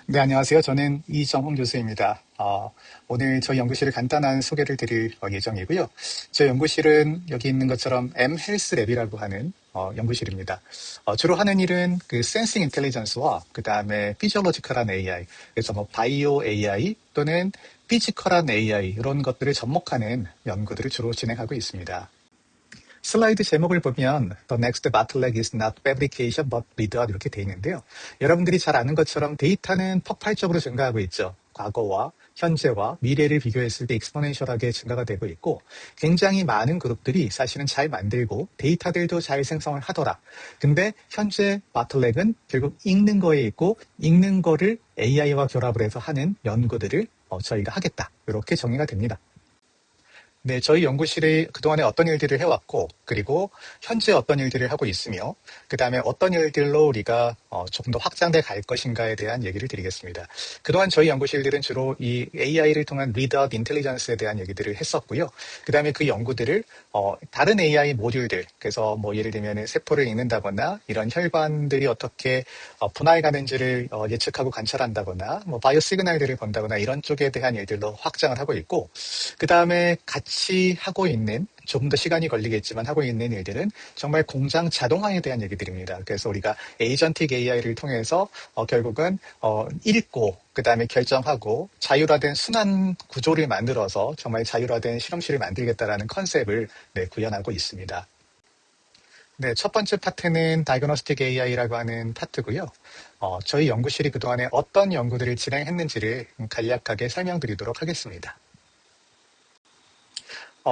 네, 안녕하세요. 저는 이정홍 교수입니다. 오늘 저희 연구실을 간단한 소개를 드릴 예정이고요. 저희 연구실은 여기 있는 것처럼 M헬스랩이라고 하는 연구실입니다. 주로 하는 일은 그 센싱 인텔리전스와 그 다음에 피지올로지컬한 AI, 그래서 뭐 바이오 AI 또는 피지컬한 AI 이런 것들을 접목하는 연구들을 주로 진행하고 있습니다. 슬라이드 제목을 보면 The next bottleneck is not fabrication but readout 이렇게 돼 있는데요. 여러분들이 잘 아는 것처럼 데이터는 폭발적으로 증가하고 있죠. 과거와 현재와 미래를 비교했을 때 익스포넨셜하게 증가가 되고 있고 굉장히 많은 그룹들이 사실은 잘 만들고 데이터들도 잘 생성을 하더라. 근데 현재 바틀렉은 결국 읽는 거에 있고 읽는 거를 AI와 결합을 해서 하는 연구들을 저희가 하겠다. 이렇게 정의가 됩니다. 네, 저희 연구실이 그동안에 어떤 일들을 해왔고, 그리고 현재 어떤 일들을 하고 있으며, 그 다음에 어떤 일들로 우리가 조금 더 확장돼 갈 것인가에 대한 얘기를 드리겠습니다. 그동안 저희 연구실들은 주로 이 AI를 통한 리드아웃 인텔리전스에 대한 얘기들을 했었고요. 그 다음에 그 연구들을 다른 AI 모듈들, 그래서 뭐 예를 들면 세포를 읽는다거나 이런 혈관들이 어떻게 분화해가는지를 예측하고 관찰한다거나, 뭐 바이오 시그널들을 본다거나 이런 쪽에 대한 일들로 확장을 하고 있고, 그 다음에 같이 하고 있는 조금 더 시간이 걸리겠지만 하고 있는 일들은 정말 공장 자동화에 대한 얘기들입니다. 그래서 우리가 에이전틱 AI를 통해서 결국은 읽고 그 다음에 결정하고 자율화된 순환 구조를 만들어서 정말 자율화된 실험실을 만들겠다라는 컨셉을 구현하고 있습니다. 네, 첫 번째 파트는 다이그노스틱 AI라고 하는 파트고요. 저희 연구실이 그동안에 어떤 연구들을 진행했는지를 간략하게 설명드리도록 하겠습니다.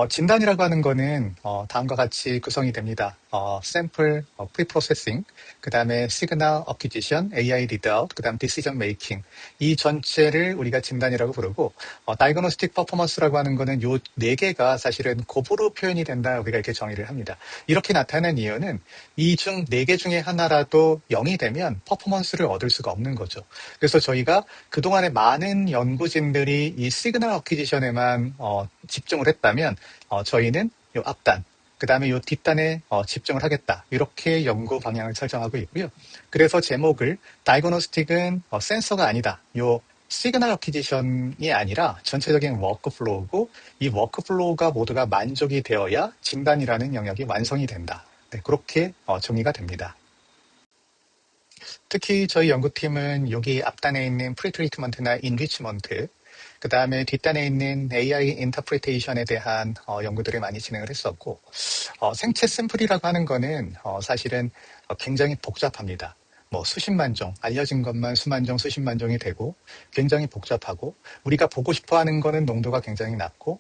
진단이라고 하는 거는 다음과 같이 구성이 됩니다. 샘플, 프리프로세싱, 그 다음에 시그널 어퀴지션, AI 리드아웃, 그 다음 디시전 메이킹. 이 전체를 우리가 진단이라고 부르고 다이그노스틱 퍼포먼스라고 하는 거는 요 네 개가 사실은 곱으로 표현이 된다 우리가 이렇게 정의를 합니다. 이렇게 나타낸 이유는 이 중 네 개 중에 하나라도 0이 되면 퍼포먼스를 얻을 수가 없는 거죠. 그래서 저희가 그동안에 많은 연구진들이 이 시그널 어퀴지션에만 집중을 했다면 저희는 요 앞단, 그 다음에 요 뒷단에 집중을 하겠다. 이렇게 연구 방향을 설정하고 있고요. 그래서 제목을 다이그노스틱은 센서가 아니다. 요 시그널 어퀴지션이 아니라 전체적인 워크플로우고 이 워크플로우가 모두가 만족이 되어야 진단이라는 영역이 완성이 된다. 네, 그렇게 정의가 됩니다. 특히 저희 연구팀은 여기 앞단에 있는 프리트리트먼트나 인리치먼트, 그 다음에 뒷단에 있는 AI 인터프리테이션에 대한 연구들을 많이 진행을 했었고, 생체 샘플이라고 하는 거는 사실은 굉장히 복잡합니다. 뭐 수십만 종, 알려진 것만 수만 종, 수십만 종이 되고 굉장히 복잡하고 우리가 보고 싶어 하는 거는 농도가 굉장히 낮고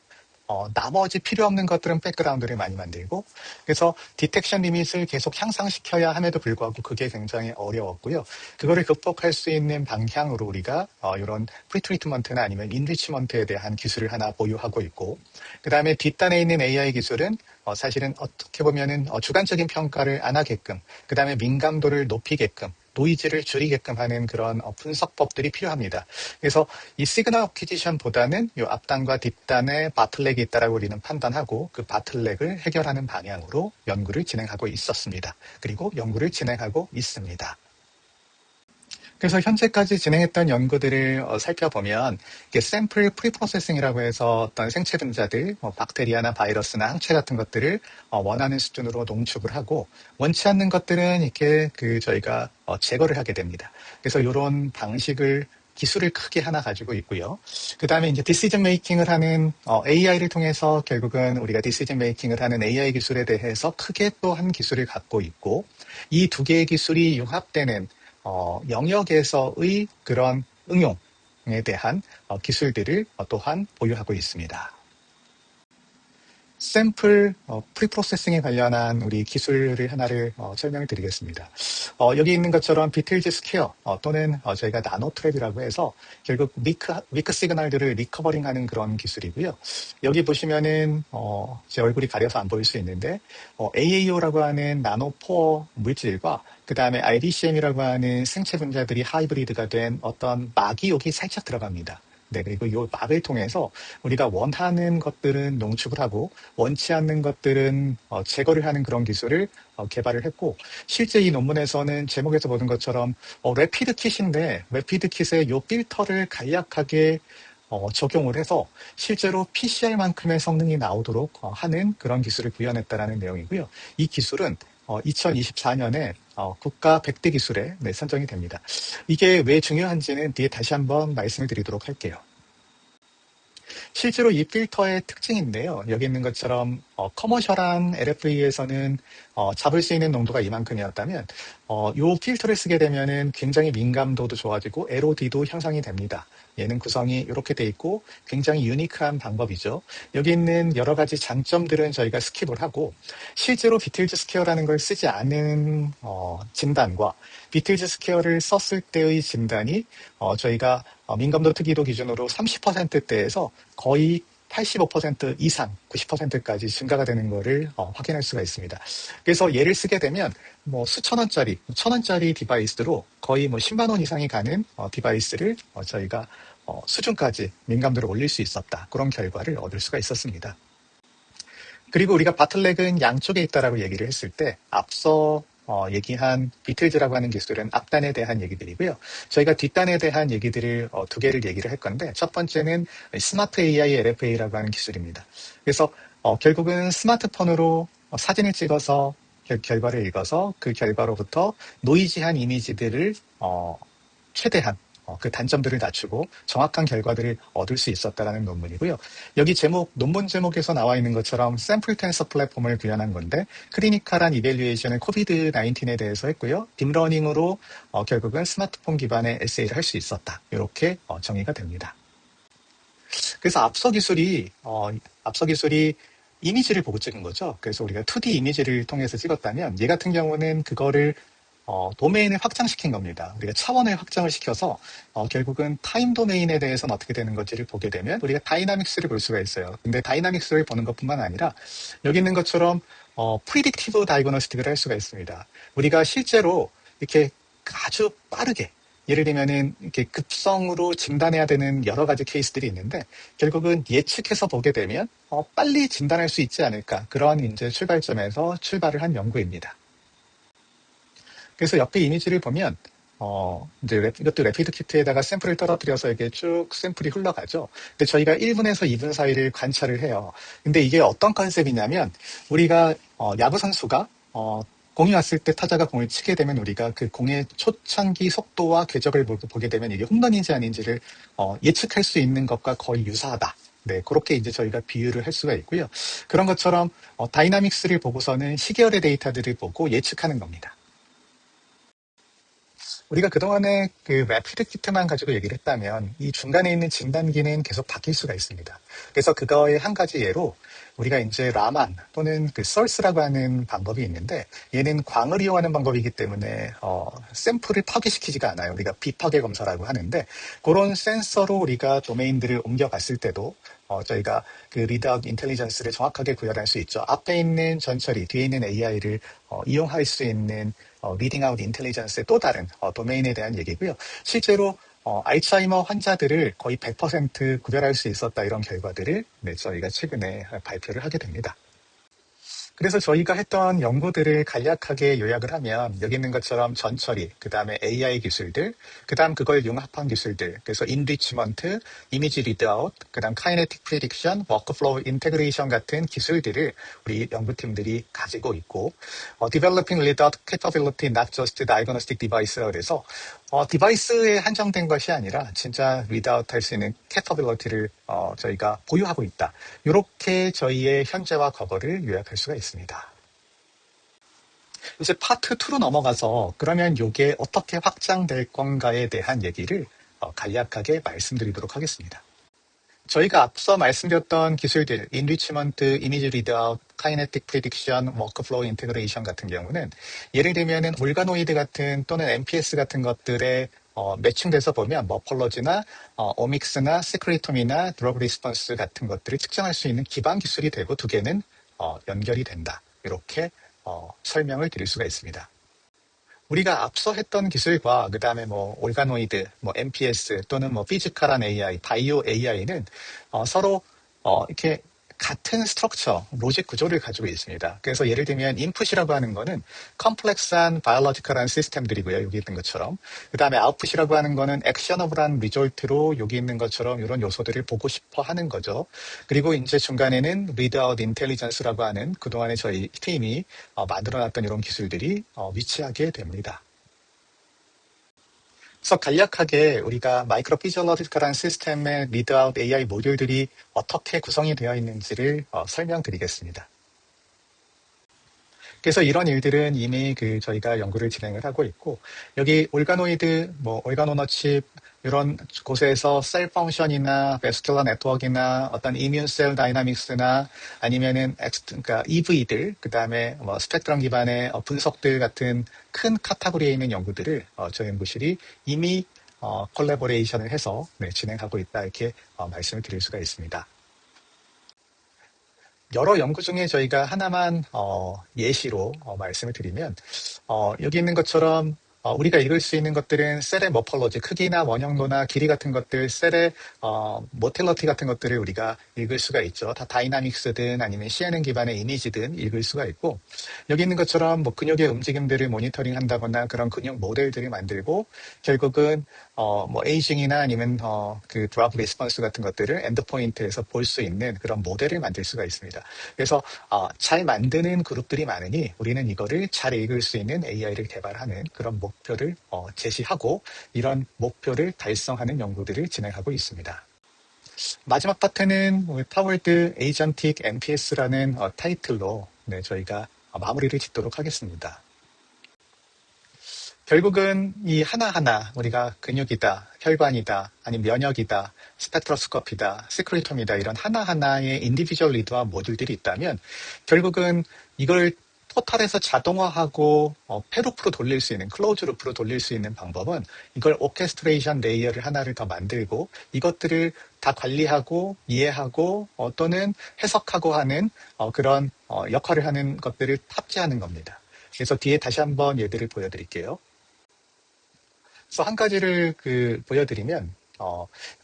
나머지 필요 없는 것들은 백그라운드를 많이 만들고 그래서 디텍션 리밋을 계속 향상시켜야 함에도 불구하고 그게 굉장히 어려웠고요. 그거를 극복할 수 있는 방향으로 우리가 이런 프리트리트먼트나 아니면 인리치먼트에 대한 기술을 하나 보유하고 있고 그 다음에 뒷단에 있는 AI 기술은 사실은 어떻게 보면은 주관적인 평가를 안 하게끔 그 다음에 민감도를 높이게끔 노이즈를 줄이게끔 하는 그런 분석법들이 필요합니다. 그래서 이 시그널 어퀴지션보다는 이 앞단과 뒷단에 바틀렉이 있다라고 우리는 판단하고 그 바틀렉을 해결하는 방향으로 연구를 진행하고 있었습니다. 그리고 연구를 진행하고 있습니다. 그래서 현재까지 진행했던 연구들을 살펴보면 샘플 프리프로세싱이라고 해서 어떤 생체 분자들, 박테리아나 바이러스나 항체 같은 것들을 원하는 수준으로 농축을 하고 원치 않는 것들은 이렇게 저희가 제거를 하게 됩니다. 그래서 이런 방식을 기술을 크게 하나 가지고 있고요. 그 다음에 이제 디시전 메이킹을 하는 AI를 통해서 결국은 우리가 디시전 메이킹을 하는 AI 기술에 대해서 크게 또 한 기술을 갖고 있고 이 두 개의 기술이 융합되는 영역에서의 그런 응용에 대한 기술들을 또한 보유하고 있습니다. 샘플 프리프로세싱에 관련한 우리 기술을 하나를 설명을 드리겠습니다. 여기 있는 것처럼 비틀즈 스퀘어 또는 저희가 나노트랩이라고 해서 결국 위크 시그널들을 리커버링하는 그런 기술이고요. 여기 보시면은 제 얼굴이 가려서 안 보일 수 있는데 AAO라고 하는 나노포어 물질과 그 다음에 IDCM이라고 하는 생체 분자들이 하이브리드가 된 어떤 막이 여기 살짝 들어갑니다. 네, 그리고 이 막을 통해서 우리가 원하는 것들은 농축을 하고 원치 않는 것들은 제거를 하는 그런 기술을 개발을 했고, 실제 이 논문에서는 제목에서 보는 것처럼 레피드 킷인데 레피드 킷에 이 필터를 간략하게 적용을 해서 실제로 PCR만큼의 성능이 나오도록 하는 그런 기술을 구현했다라는 내용이고요. 이 기술은 2024년에 국가 100대 기술에 네, 선정이 됩니다. 이게 왜 중요한지는 뒤에 다시 한번 말씀을 드리도록 할게요. 실제로 이 필터의 특징인데요. 여기 있는 것처럼 커머셜한 LFE에서는 잡을 수 있는 농도가 이만큼이었다면 이 필터를 쓰게 되면은 굉장히 민감도도 좋아지고 LOD도 형성이 됩니다. 얘는 구성이 이렇게 돼 있고 굉장히 유니크한 방법이죠. 여기 있는 여러 가지 장점들은 저희가 스킵을 하고 실제로 비틀즈 스퀘어라는 걸 쓰지 않은 진단과 비틀즈 스퀘어를 썼을 때의 진단이 저희가 민감도 특이도 기준으로 30%대에서 거의 85% 이상, 90%까지 증가가 되는 것을 확인할 수가 있습니다. 그래서 얘를 쓰게 되면 뭐 수천 원짜리, 천 원짜리 디바이스로 거의 뭐 10만 원 이상이 가는 디바이스를 저희가 수준까지 민감도를 올릴 수 있었다. 그런 결과를 얻을 수가 있었습니다. 그리고 우리가 바틀렉은 양쪽에 있다라고 얘기를 했을 때 앞서 얘기한 비틀즈라고 하는 기술은 앞단에 대한 얘기들이고요. 저희가 뒷단에 대한 얘기들을 두 개를 얘기를 할 건데 첫 번째는 스마트 AI LFA라고 하는 기술입니다. 그래서 결국은 스마트폰으로 사진을 찍어서 결과를 읽어서 그 결과로부터 노이지한 이미지들을 최대한 그 단점들을 낮추고 정확한 결과들을 얻을 수 있었다라는 논문이고요. 여기 논문 제목에서 나와 있는 것처럼 샘플 텐서 플랫폼을 구현한 건데 클리니컬한 이밸류에이션을 코비드 19에 대해서 했고요. 딥러닝으로 결국은 스마트폰 기반의 에세이를 할 수 있었다. 이렇게 정의가 됩니다. 그래서 앞서 기술이 이미지를 보고 찍은 거죠. 그래서 우리가 2D 이미지를 통해서 찍었다면 얘 같은 경우는 그거를 도메인을 확장시킨 겁니다. 우리가 차원을 확장을 시켜서 결국은 타임 도메인에 대해서는 어떻게 되는 건지를 보게 되면 우리가 다이나믹스를 볼 수가 있어요. 근데 다이나믹스를 보는 것뿐만 아니라 여기 있는 것처럼 프리딕티브 다이그노스틱을 할 수가 있습니다. 우리가 실제로 이렇게 아주 빠르게 예를 들면은 이렇게 급성으로 진단해야 되는 여러 가지 케이스들이 있는데 결국은 예측해서 보게 되면 빨리 진단할 수 있지 않을까 그런 이제 출발점에서 출발을 한 연구입니다. 그래서 옆에 이미지를 보면 이제 이것도 레피드 키트에다가 샘플을 떨어뜨려서 이게 쭉 샘플이 흘러가죠. 근데 저희가 1분에서 2분 사이를 관찰을 해요. 근데 이게 어떤 컨셉이냐면 우리가 야구 선수가 공이 왔을 때 타자가 공을 치게 되면 우리가 그 공의 초창기 속도와 궤적을 보게 되면 이게 홈런인지 아닌지를 예측할 수 있는 것과 거의 유사하다. 네, 그렇게 이제 저희가 비유를 할 수가 있고요. 그런 것처럼 다이나믹스를 보고서는 시계열의 데이터들을 보고 예측하는 겁니다. 우리가 그동안에 그 래피드 키트만 가지고 얘기를 했다면 이 중간에 있는 진단기는 계속 바뀔 수가 있습니다. 그래서 그거의 한 가지 예로 우리가 이제 라만 또는 그 썰스라고 하는 방법이 있는데 얘는 광을 이용하는 방법이기 때문에 샘플을 파괴시키지가 않아요. 우리가 비파괴 검사라고 하는데 그런 센서로 우리가 도메인들을 옮겨갔을 때도 저희가 그 리드아웃 인텔리전스를 정확하게 구현할 수 있죠. 앞에 있는 전처리, 뒤에 있는 AI를 이용할 수 있는 리딩아웃 인텔리전스의 또 다른 도메인에 대한 얘기고요. 실제로 알츠하이머 환자들을 거의 100% 구별할 수 있었다 이런 결과들을 네, 저희가 최근에 발표를 하게 됩니다. 그래서 저희가 했던 연구들을 간략하게 요약을 하면 여기 있는 것처럼 전처리, 그 다음에 AI 기술들, 그 다음 그걸 융합한 기술들, 그래서 인리치먼트, 이미지 리드아웃, 그 다음 카이네틱 프리딕션, 워크플로우 인테그레이션 같은 기술들을 우리 연구팀들이 가지고 있고 developing readout capability not just diagnostic device라고 해서 디바이스에 한정된 것이 아니라 진짜 리드아웃 할 수 있는 capability를 저희가 보유하고 있다. 이렇게 저희의 현재와 과거를 요약할 수가 있습니다. 이제 파트 2로 넘어가서 그러면 이게 어떻게 확장될 건가에 대한 얘기를 간략하게 말씀드리도록 하겠습니다. 저희가 앞서 말씀드렸던 기술들, 인리치먼트, 이미지 리드아웃, 카이네틱 프리딕션, 워크플로우 인테그레이션 같은 경우는 예를 들면 올가노이드 같은 또는 MPS 같은 것들에 매칭돼서 보면 머폴러지나 오믹스나 세크레토미나 드러그 리스폰스 같은 것들을 측정할 수 있는 기반 기술이 되고 두 개는 연결이 된다. 이렇게 설명을 드릴 수가 있습니다. 우리가 앞서 했던 기술과 그다음에 뭐 올가노이드, 뭐 MPS 또는 뭐 피지컬한 AI, 바이오 AI는 서로 이렇게 같은 스트럭처, 로직 구조를 가지고 있습니다. 그래서 예를 들면 인풋이라고 하는 거는 컴플렉스한 바이올로지컬한 시스템들이고요. 여기 있는 것처럼. 그다음에 아웃풋이라고 하는 거는 액셔너블한 리졸트로 여기 있는 것처럼 이런 요소들을 보고 싶어 하는 거죠. 그리고 이제 중간에는 리드아웃 인텔리전스라고 하는 그동안에 저희 팀이 만들어놨던 이런 기술들이 위치하게 됩니다. 그래서 간략하게 우리가 마이크로 피지올로지컬한 시스템의 리드아웃 AI 모듈들이 어떻게 구성이 되어 있는지를 설명드리겠습니다. 그래서 이런 일들은 이미 저희가 연구를 진행을 하고 있고, 여기 올가노이드, 뭐 올가노너칩 이런 곳에서 셀 펑션이나 베스큘러 네트워크나 어떤 이뮨 셀 다이나믹스나 아니면은 그러니까 EV들, 그 다음에 뭐 스펙트럼 기반의 분석들 같은 큰 카테고리에 있는 연구들을 저희 연구실이 이미 콜라보레이션을 해서 진행하고 있다 이렇게 말씀을 드릴 수가 있습니다. 여러 연구 중에 저희가 하나만 예시로 말씀을 드리면 여기 있는 것처럼 우리가 읽을 수 있는 것들은 셀의 모폴로지, 크기나 원형도나 길이 같은 것들, 셀의 모텔러티 같은 것들을 우리가 읽을 수가 있죠. 다 다이나믹스든 아니면 CNN 기반의 이미지든 읽을 수가 있고, 여기 있는 것처럼 뭐 근육의 움직임들을 모니터링 한다거나 그런 근육 모델들을 만들고, 결국은 뭐 에이징이나 아니면 그 드랍 리스폰스 같은 것들을 엔드포인트에서 볼 수 있는 그런 모델을 만들 수가 있습니다. 그래서 잘 만드는 그룹들이 많으니 우리는 이거를 잘 읽을 수 있는 AI를 개발하는 그런 목표를 제시하고 이런 목표를 달성하는 연구들을 진행하고 있습니다. 마지막 파트는 파월드 에이전틱 NPS라는 타이틀로 저희가 마무리를 짓도록 하겠습니다. 결국은 이 하나하나 우리가 근육이다, 혈관이다, 아니 면역이다, 스펙트로스코피다, 시크리톰이다 이런 하나하나의 인디비주얼 리드와 모듈들이 있다면 결국은 이걸 토탈에서 자동화하고 페루프로 돌릴 수 있는, 클로즈 루프로 돌릴 수 있는 방법은 이걸 오케스트레이션 레이어를 하나를 더 만들고 이것들을 다 관리하고 이해하고 또는 해석하고 하는 그런 역할을 하는 것들을 탑재하는 겁니다. 그래서 뒤에 다시 한번 예들을 보여드릴게요. 그래서 한 가지를 보여드리면,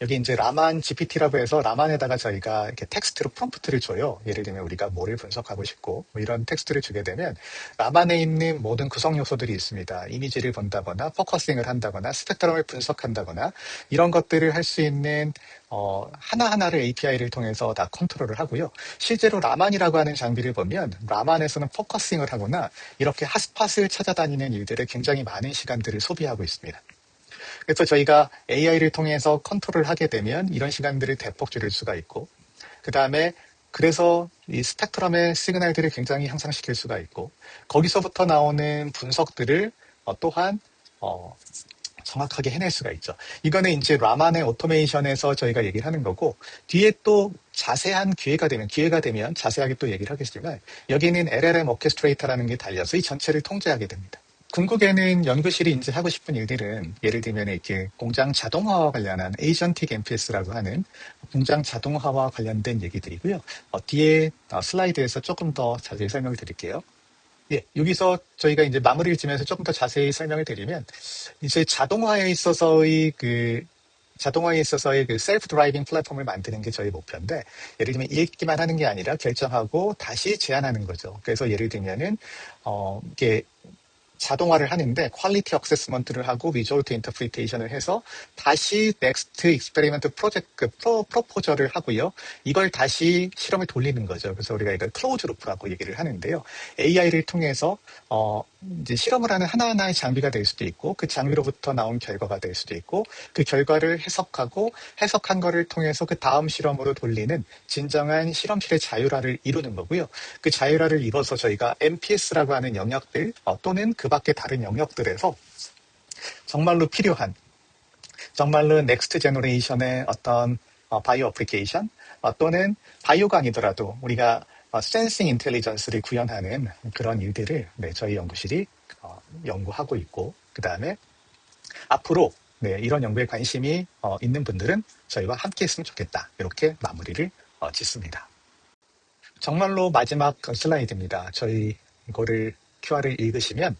여기 이제 라만 GPT라고 해서 라만에다가 저희가 이렇게 텍스트로 프롬프트를 줘요. 예를 들면 우리가 뭐를 분석하고 싶고, 뭐 이런 텍스트를 주게 되면 라만에 있는 모든 구성 요소들이 있습니다. 이미지를 본다거나, 포커싱을 한다거나, 스펙트럼을 분석한다거나, 이런 것들을 할 수 있는 하나하나를 API를 통해서 다 컨트롤을 하고요. 실제로 라만이라고 하는 장비를 보면 라만에서는 포커싱을 하거나 이렇게 핫스팟을 찾아다니는 일들에 굉장히 많은 시간들을 소비하고 있습니다. 그래서 저희가 AI를 통해서 컨트롤을 하게 되면 이런 시간들을 대폭 줄일 수가 있고, 그 다음에 그래서 이 스펙트럼의 시그널들을 굉장히 향상시킬 수가 있고, 거기서부터 나오는 분석들을 또한 정확하게 해낼 수가 있죠. 이거는 이제 라만의 오토메이션에서 저희가 얘기를 하는 거고, 뒤에 또 자세한 기회가 되면 자세하게 또 얘기를 하겠지만, 여기는 LLM 오케스트레이터라는 게 달려서 이 전체를 통제하게 됩니다. 궁극에는 연구실이 이제 하고 싶은 일들은 예를 들면 이렇게 공장 자동화와 관련한 에이전틱 NPS라고 하는 공장 자동화와 관련된 얘기들이고요. 뒤에 슬라이드에서 조금 더 자세히 설명을 드릴게요. 예, 여기서 저희가 이제 마무리를 지면서 조금 더 자세히 설명을 드리면 이제 자동화에 있어서의 그 셀프 드라이빙 플랫폼을 만드는 게 저희 목표인데, 예를 들면 읽기만 하는 게 아니라 결정하고 다시 제안하는 거죠. 그래서 예를 들면은 이게 자동화를 하는데 퀄리티 어세스먼트를 하고 비주얼 인터프리테이션을 해서 다시 넥스트 익스페리먼트 프로젝트 프로포저를 하고요. 이걸 다시 실험을 돌리는 거죠. 그래서 우리가 이걸 클로즈 루프라고 얘기를 하는데요. AI를 통해서 이제 실험을 하는 하나하나의 장비가 될 수도 있고 그 장비로부터 나온 결과가 될 수도 있고 그 결과를 해석하고 해석한 거를 통해서 그 다음 실험으로 돌리는 진정한 실험실의 자율화를 이루는 거고요. 그 자율화를 이뤄서 저희가 MPS라고 하는 영역들 또는 그 밖에 다른 영역들에서 정말로 필요한 정말로 넥스트 제너레이션의 어떤 바이오 어플리케이션 또는 바이오가 아니더라도 우리가 센싱 인텔리전스를 구현하는 그런 일들을 저희 연구실이 연구하고 있고, 그 다음에 앞으로 이런 연구에 관심이 있는 분들은 저희와 함께 했으면 좋겠다. 이렇게 마무리를 짓습니다. 정말로 마지막 슬라이드입니다. 저희 이거를 QR을 읽으시면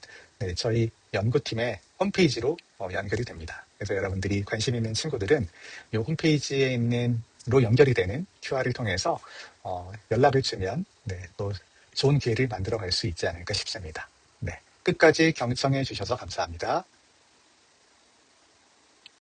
저희 연구팀의 홈페이지로 연결이 됩니다. 그래서 여러분들이 관심 있는 친구들은 이 홈페이지에 있는 로 연결이 되는 QR을 통해서 연락을 주면 네, 또 좋은 기회를 만들어 갈 수 있지 않을까 싶습니다. 네, 끝까지 경청해 주셔서 감사합니다.